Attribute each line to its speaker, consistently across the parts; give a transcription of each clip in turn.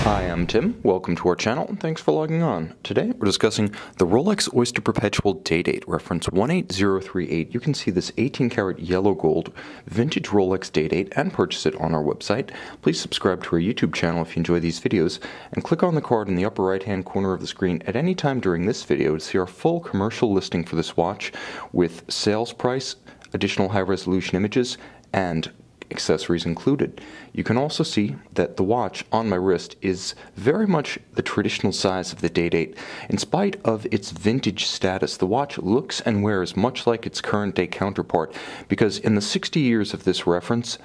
Speaker 1: Hi, I'm Tim. Welcome to our channel, and thanks for logging on. Today, we're discussing the Rolex Oyster Perpetual Day-Date, reference 18038. You can see this 18-karat yellow gold vintage Rolex Day-Date and purchase it on our website. Please subscribe to our YouTube channel if you enjoy these videos, and click on the card in the upper right-hand corner of the screen at any time during this video to see our full commercial listing for this watch with sales price, additional high-resolution images, and accessories included. You can also see that the watch on my wrist is very much the traditional size of the Day-Date. In spite of its vintage status, the watch looks and wears much like its current day counterpart, because in the 60 years of this reference,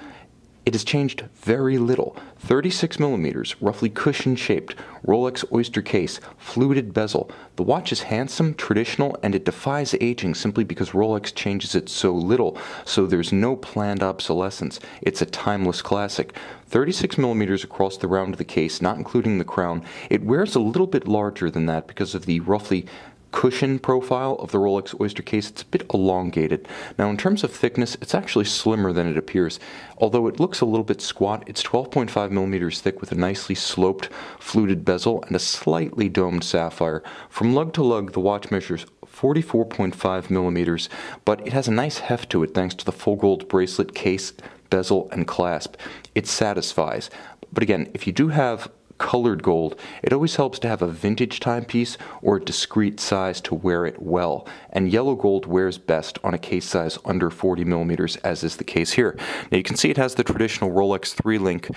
Speaker 1: it has changed very little. 36 millimeters, roughly cushion-shaped, Rolex Oyster case, fluted bezel. The watch is handsome, traditional, and it defies aging simply because Rolex changes it so little, so there's no planned obsolescence. It's a timeless classic. 36 millimeters across the round of the case, not including the crown. It wears a little bit larger than that because of the roughly cushion profile of the Rolex Oyster case. It's a bit elongated. Now, in terms of thickness, it's actually slimmer than it appears. Although it looks a little bit squat, it's 12.5 millimeters thick with a nicely sloped fluted bezel and a slightly domed sapphire. From lug to lug, the watch measures 44.5 millimeters, but it has a nice heft to it thanks to the full gold bracelet, case, bezel, and clasp. It satisfies. But again, if you do have colored gold, it always helps to have a vintage timepiece or a discrete size to wear it well, and yellow gold wears best on a case size under 40 millimeters, as is the case here. Now you can see it has the traditional Rolex 3-link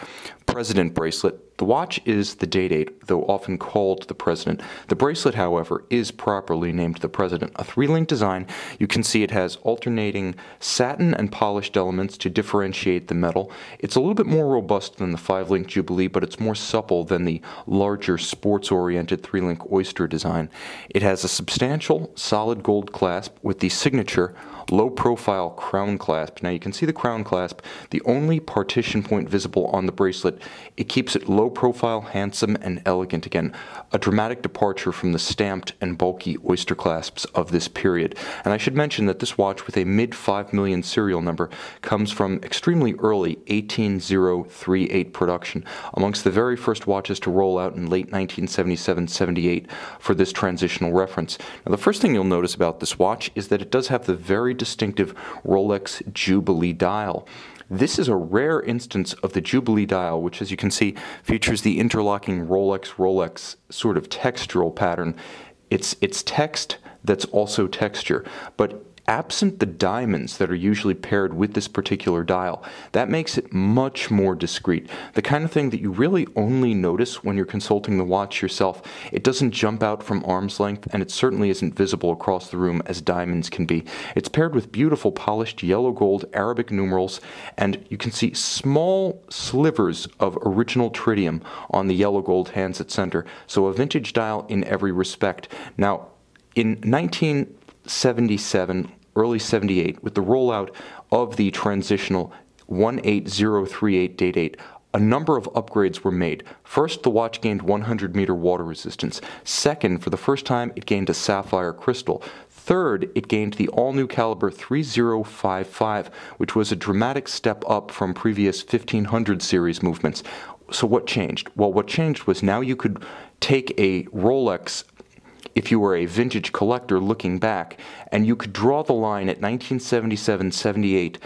Speaker 1: President bracelet. The watch is the Day-Date, though often called the President. The bracelet, however, is properly named the President. A 3-link design. You can see it has alternating satin and polished elements to differentiate the metal. It's a little bit more robust than the 5-link Jubilee, but it's more supple than the larger sports-oriented 3-link Oyster design. It has a substantial, solid gold clasp with the signature low-profile crown clasp. Now you can see the crown clasp, the only partition point visible on the bracelet. It keeps it low-profile, handsome, and elegant. Again, a dramatic departure from the stamped and bulky Oyster clasps of this period. And I should mention that this watch with a mid-5 million serial number comes from extremely early 18038 production, amongst the very first watches to roll out in late 1977-78 for this transitional reference. Now the first thing you'll notice about this watch is that it does have the very distinctive Rolex Jubilee dial. This is a rare instance of the Jubilee dial, which, as you can see, features the interlocking Rolex sort of textural pattern. It's text that's also texture, but absent the diamonds that are usually paired with this particular dial, that makes it much more discreet. The kind of thing that you really only notice when you're consulting the watch yourself. It doesn't jump out from arm's length, and it certainly isn't visible across the room as diamonds can be. It's paired with beautiful polished yellow gold Arabic numerals, and you can see small slivers of original tritium on the yellow gold hands at center, so a vintage dial in every respect. Now, in 1977, early 78, with the rollout of the transitional 18038 Day-Date, a number of upgrades were made. First, the watch gained 100-meter water resistance. Second, for the first time, it gained a sapphire crystal. Third, it gained the all-new caliber 3055, which was a dramatic step up from previous 1500 series movements. So what changed? Well, what changed was now you could take a Rolex, if you were a vintage collector looking back, and you could draw the line at 1977-78,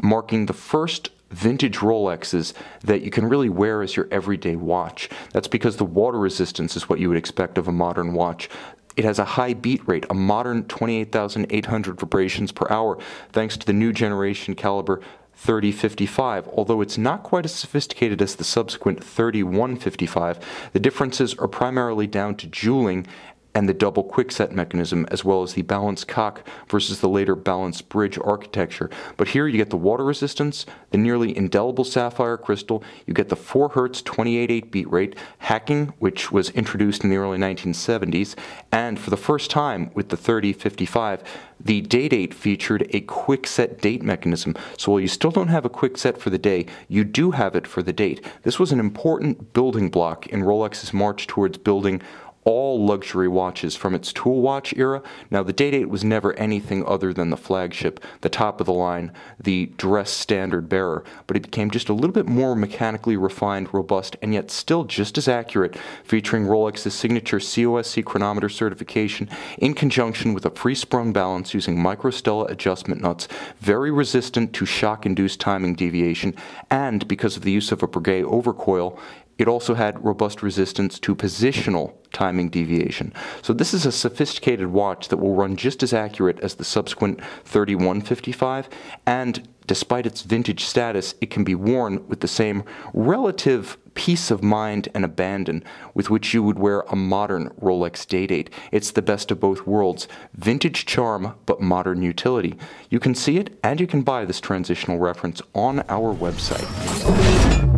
Speaker 1: marking the first vintage Rolexes that you can really wear as your everyday watch. That's because the water resistance is what you would expect of a modern watch. It has a high beat rate, a modern 28,800 vibrations per hour, thanks to the new generation caliber 3055. Although it's not quite as sophisticated as the subsequent 3155, the differences are primarily down to jewelling and the double quickset mechanism, as well as the balanced cock versus the later balanced bridge architecture. But here you get the water resistance, the nearly indelible sapphire crystal, you get the 4 Hz 28.8 beat rate, hacking, which was introduced in the early 1970s, and for the first time with the 3055, the Day-Date featured a quickset date mechanism. So while you still don't have a quickset for the day, you do have it for the date. This was an important building block in Rolex's march towards building all luxury watches from its tool watch era. Now, the Day-Date was never anything other than the flagship, the top of the line, the dress standard bearer, but it became just a little bit more mechanically refined, robust, and yet still just as accurate, featuring Rolex's signature COSC chronometer certification in conjunction with a free-sprung balance using microstella adjustment nuts, very resistant to shock-induced timing deviation, and because of the use of a Breguet overcoil, it also had robust resistance to positional timing deviation. So this is a sophisticated watch that will run just as accurate as the subsequent 3155, and despite its vintage status, it can be worn with the same relative peace of mind and abandon with which you would wear a modern Rolex Day-Date. It's the best of both worlds, vintage charm but modern utility. You can see it and you can buy this transitional reference on our website.